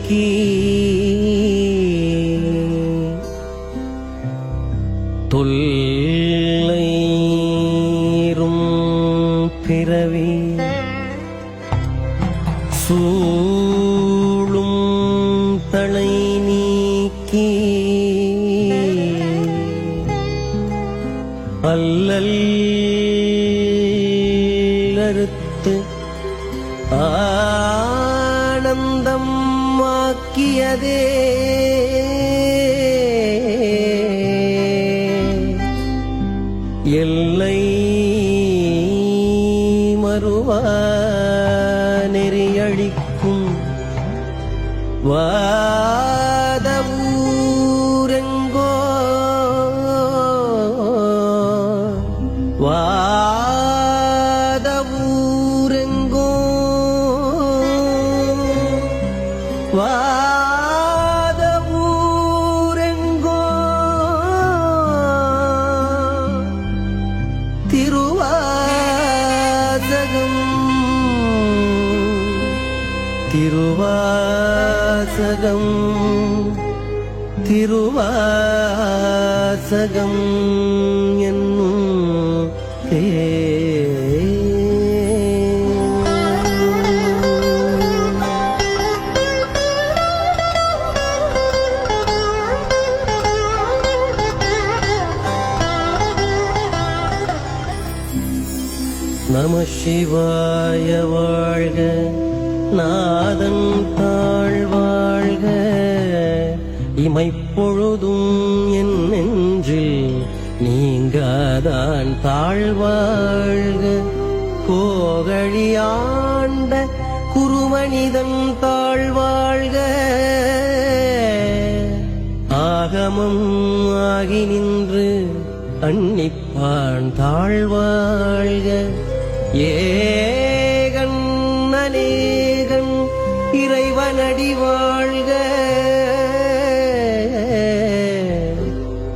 நீக்கி தொல்லைரும் பிறவி சூழும் தலை நீக்கி அல்லல் அறுத்து ஆனந்தம் ஆக்கியதே எல்லை மறுவா நெறியழிக்கும் வாதவூரெங்கோ வாதவூரெங்கோ வாதவூரெங்கோ திருவாசகம் திருவாசகம் திருவாசகம் என்னும் நம சிவாய வாழ்க நாதன் தாழ்வாழ்க இமைப்பொழுதும் என் நெஞ்சில் நீங்காதான் தாழ்வாழ்க கோகழியாண்ட குருமனிதன் தாழ்வாழ்க ஆகமம் ஆகி நின்று அன்னிப்பான் தாழ்வாழ்க ஏகன் அநேகன் இறைவனடி வாழ்க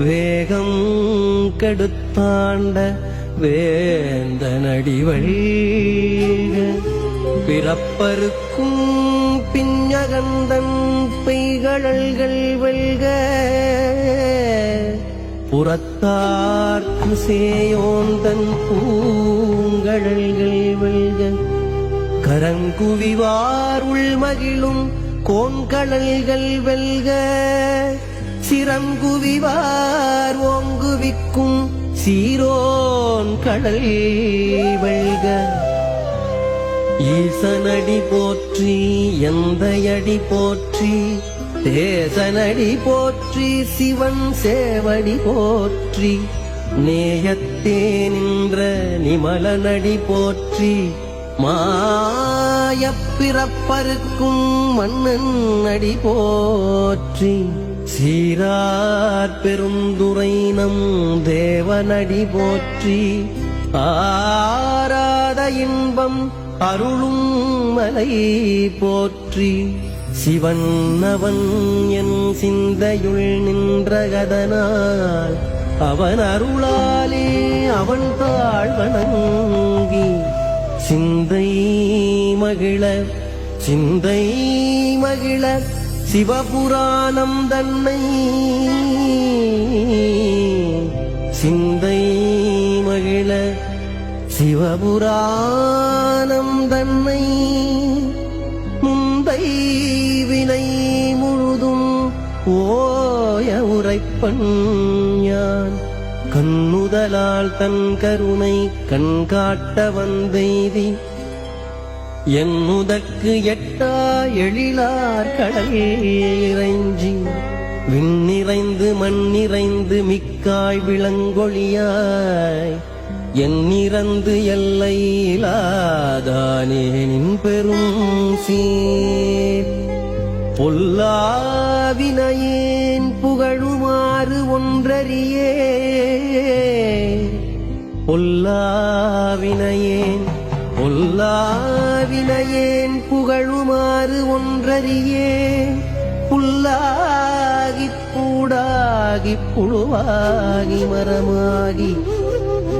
வேகம் கெடுத்தாண்ட வேந்தனடி வழிக பிறப்பருக்கும் பிஞ்சகந்தன் பெய்கழல்கள் வெல்க புறத்தார்க்கு சேயோந்தன் பூங்கழல்கள் வெல்க கரங்குவிவார் உள்மகிழும் கோண்கழல்கள் வெல்க சிறங்குவிவார் ஓங்குவிக்கும் சீரோன் கடல் வெல்க ஈசனடி போற்றி எந்தையடி போற்றி தேசனடி போற்றி சிவன் சேவடி போற்றி நேயத்தே நின்ற நிமலனடி போற்றி மாயப்பிறப்பருக்கும் மன்னன் அடி போற்றி சீரார் பெருந்துரை நம் தேவனடி போற்றி ஆராத இன்பம் அருளும் மலை போற்றி சிவன் அவன் என் சிந்தையுள் நின்றகதனால் அவன் அருளாலே அவன் தாழ்வணங்கி சிந்தை மகிழ சிவபுராணம் தன்னை சிந்தை மகிழ சிவபுராணம் தன்னை முந்தை வினை முழுதும் ஓய உரைப்பன் யான் கண்ணுதலால் தன் கருணை கண்காட்ட வந்தெய்தி என்னுதற்கு எட்டா எழிலார் கடல் இறைஞ்சி விண்ணிறைந்து மண்ணிறைந்து மிக்காய் விளங்கொழியாய் எண்ணிறந்து எல்லையிலாதானே நின் பெரும் சீர் பொல்லாவினையேன் புகழுமாறு ஒன்றறியே பொல்லாவினையேன் புகழுமாறு ஒன்றறியே புல்லாகிப் பூடாகிப் புழுவாகி மரமாகி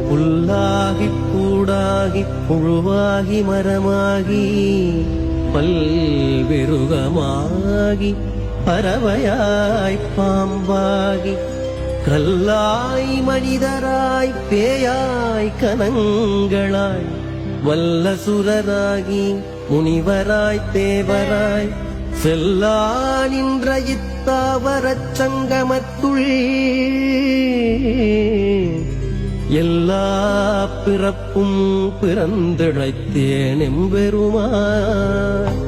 புல்லாகிப் பூடாகிப் புழுவாகி மரமாகி பல்வெறு மிருகமாகி பறவையாய் பாம்பாகி கல்லாய் மனிதராய் பேயாய் கனங்களாய் வல்லசுரராகி முனிவராய் தேவராய் செல்லா நின்ற இத்தாவரச் சங்கமத்துள் எல்லா பிறப்பும் பிறந்திழைத்தேன் எம்பெருமான்.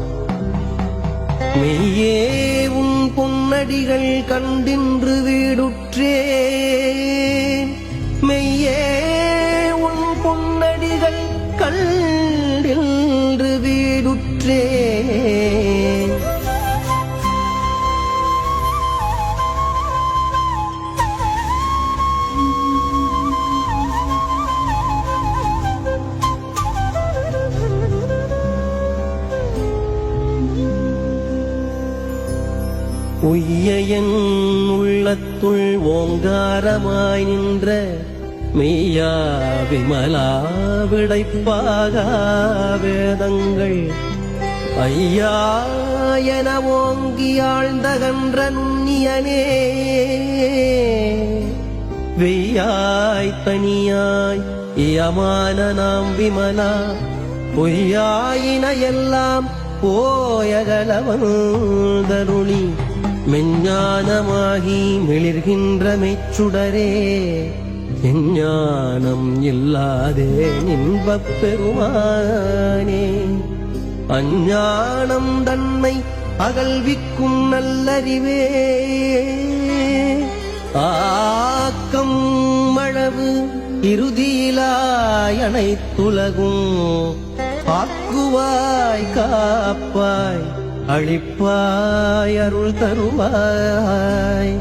மெய்யே உன் பொன்னடிகள் கண்டின்று வீடுற்றேன், மெய்யே உன் பொன்னடிகள் கண்டின்று வீடுற்றேன். உய்ய என் உள்ளத்துள் ஓங்காரமாய் நின்ற மெய்யா விமலா விடைப்பாக வேதங்கள் ஐயா என ஓங்கி ஆழ்ந்தகன்ற நுண்ணியனே, வெய்யாய் தனியாய் இயமான நாம் விமலா பொய்யாயின எல்லாம் போயகலவந்தருளி மெஞ்ஞானமாகி மிளிர்கின்ற மெச்சுடரே, எஞ்ஞானம் இல்லாதே இன்பப் பெருமானே. அஞ்ஞானம் தன்னை அகல்விக்கும் நல்லறிவே, ஆக்கம் மழவு இறுதியிலாய் அனைத்துலகும் ஆக்குவாய் காப்பாய் அளிப்பாய் அருள் தருவாய்,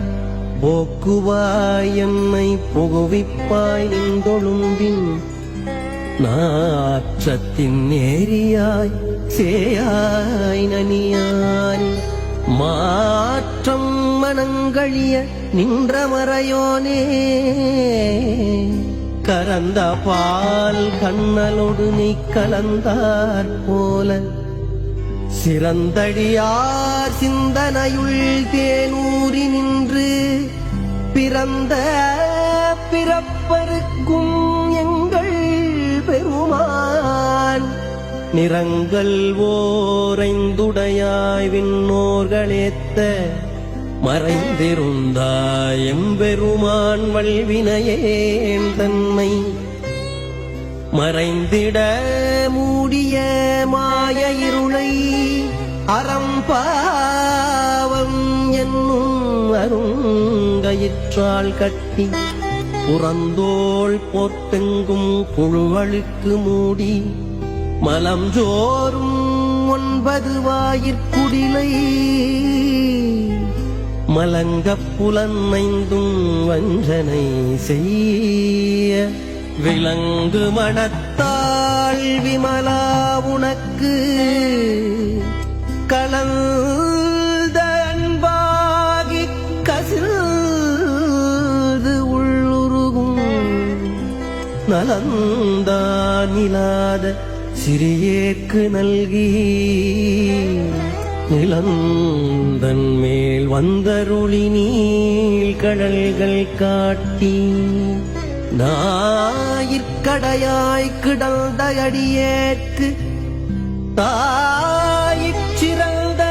போக்குவாய் என்னை புகுவிப்பாய் நின்றொழும்பின் நாற்றத்தின் நேரியாய் சேயாய் நனியாய் மாற்றம் மனங்களிய நின்ற மறையோனே. கரந்த பால் கண்ணலோடு நீ கலந்தாற் போல சிறந்தடியார் சிந்தனையுள் தேனூறி நின்று பிறந்த பிறப்பருக்கும் எங்கள் பெருமான். நிறங்கள் ஓரைந்துடையாய் விண்ணோர்களேத்த மறைந்திருந்தாய் எம்பெருமான் வல்வினையேன் தன்னை மறைந்திட மூடிய மாய இருளை அறம்பாவம் என்னும் அருங்கயிற்றால் கட்டி புறந்தோள் போர்த்தெங்கும் புழுவழுக்கு மூடி மலம் ஜோறும் 9 வாயிற்குடிலை மலங்கப் புலனைந்தும் வஞ்சனை செய்ய விலங்கு மனத்தாள் விமலா உனக்கு கலந்த அன்பாகி கசிந்து உள்ளுருகும் நலந்தானிலாத சிறியேற்கு நல்கி நிலந்தன் மேல் வந்தருளி நீள் கடல்கள் காட்டி ஞாயிற்கடையாய் கிடந்த அடியேற்கு தாயிற் சிறந்த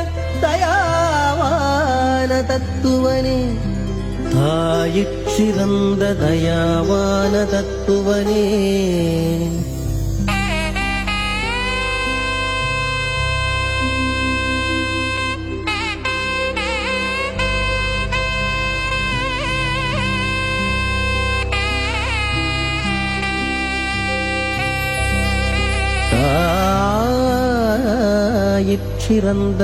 தயாவான தத்துவனே, தாயிற் சிறந்த தயாவான தத்துவனே. தாயிற்சிறந்த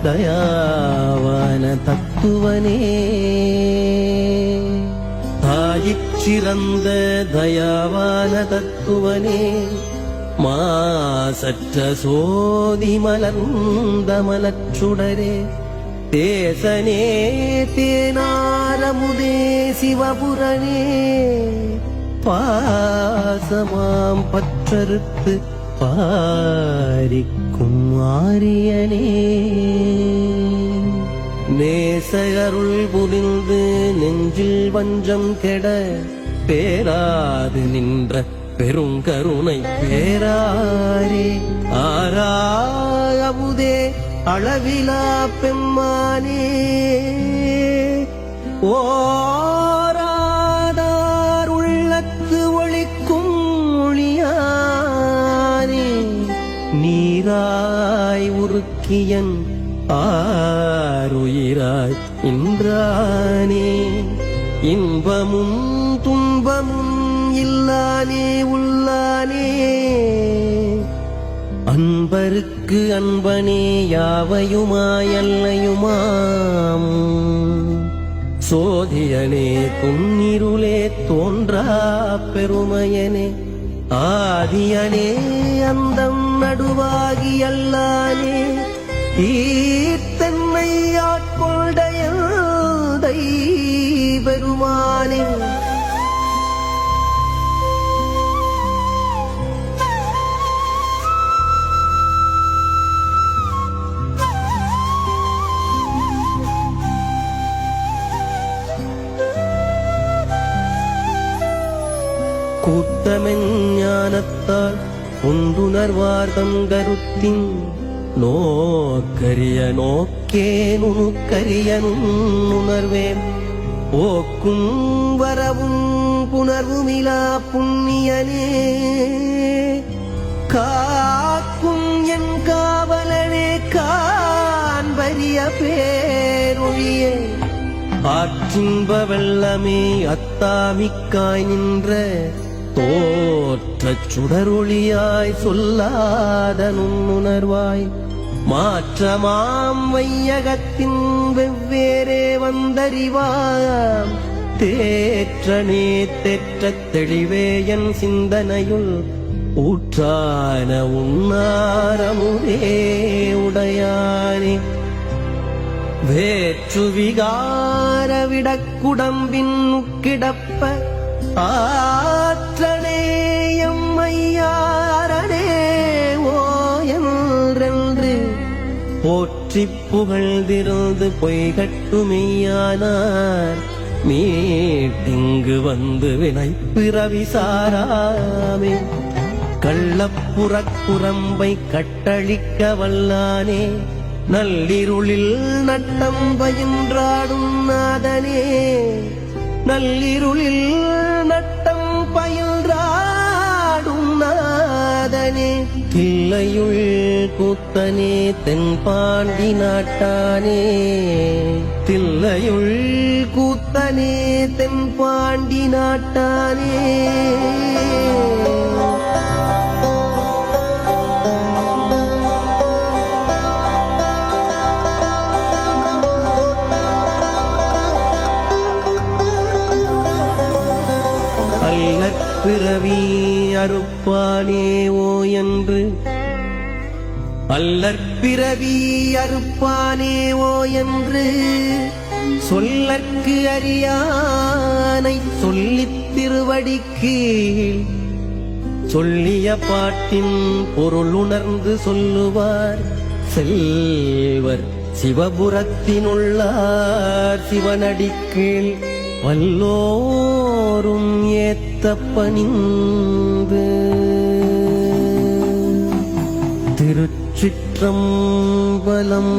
தயாவான தத்துவனே, தாயிற்சிறந்த தயாவான தத்துவனே. மாசற்ற சோதி மலர்ந்த மலச்சுடரே, தேசனே தேனாரமுதே சிவபுரனே, பாசமாம் பற்றறுத்து பாரிக்கும் ஆரியனே நேசகருள் புரிந்து நெஞ்சில் வஞ்சம் கெட பேராது நின்ற பெருங்கருணை பேராரே ஆராயமுதே அளவிலா பெம்மானே ஓராதார் உள்ளத்து ஒளிக்கும் ஒளியானே நீராய் உருக்கியன் ஆருயிராய் இன்றானே இன்பமும் துன்பமும் இல்லானே உள்ளானே அன்பருக்கு அன்பனே யாவையுமாயல்லையுமாம் சோதியனே துன்னிருளே தோன்றா பெருமையனே ஆதியனே அந்தம் நடுவாகி அல்லானே ஈத்தன்மை ஆட்கொண்டைய பெருமானே கூத்தமென் ஞானத்தால் ஒன்றுணர்வார்தம் கருத்தின் நோக்கரிய நோக்கே நுணுக்கரிய நுண்ணுணர்வேன் போக்கும் வரவும் புணர்வுமிலா புண்ணியனே காக்கும் என் காவலனே காண்பரிய பேரொழியே ஆற்றின்ப வெள்ளமே அத்தாமிக்காய் நின்ற தோற்றச் சுடரொளியாய் சொல்லாத நுண்ணுணர்வாய் மாற்றமாம் வையகத்தின் வெவ்வேறே வந்தறிவாம் தேற்றனே தேற்றத் தெளிவே என் சிந்தனையுள் ஊற்றான உன்னாரமுதே உடையானே வேற்று விகார விடக்குடம்பின் கிடப்ப ஆற்றனே எம்மையாரனே ஓ என்றென்று போற்றிப் புகழ்ந்திருந்து பொய்கட்டுமெய்யானார் மீட்டிங்கு வந்து வினை பிறவி சாராமே கள்ளப்புறக்குரம்பை கட்டளிக்க வல்லானே நல்லிருளில் நட்டம் பயின்றாடும் நாதனே நல்லிருளில் நட்டம் பயின்றாடும் நாதனே தில்லையுள் கூத்தனே தென்பாண்டி நாட்டானே தில்லையுள் கூத்தனே தென்பாண்டி நாட்டானே பிறவி அறுப்பானே ஓ என்று அல்லற்பிறவி அறுப்பானே ஓ என்று சொல்லற்கு அறியானை சொல்லித் திருவடிக்கு சொல்லிய பாட்டின் பொருள் உணர்ந்து சொல்லுவார் செல்வர் சிவபுரத்தினுள்ளார் சிவனடிக்கீழ் வல்லோரும் ஏத்த பணிந்து திருச்சிற்றம்பலம்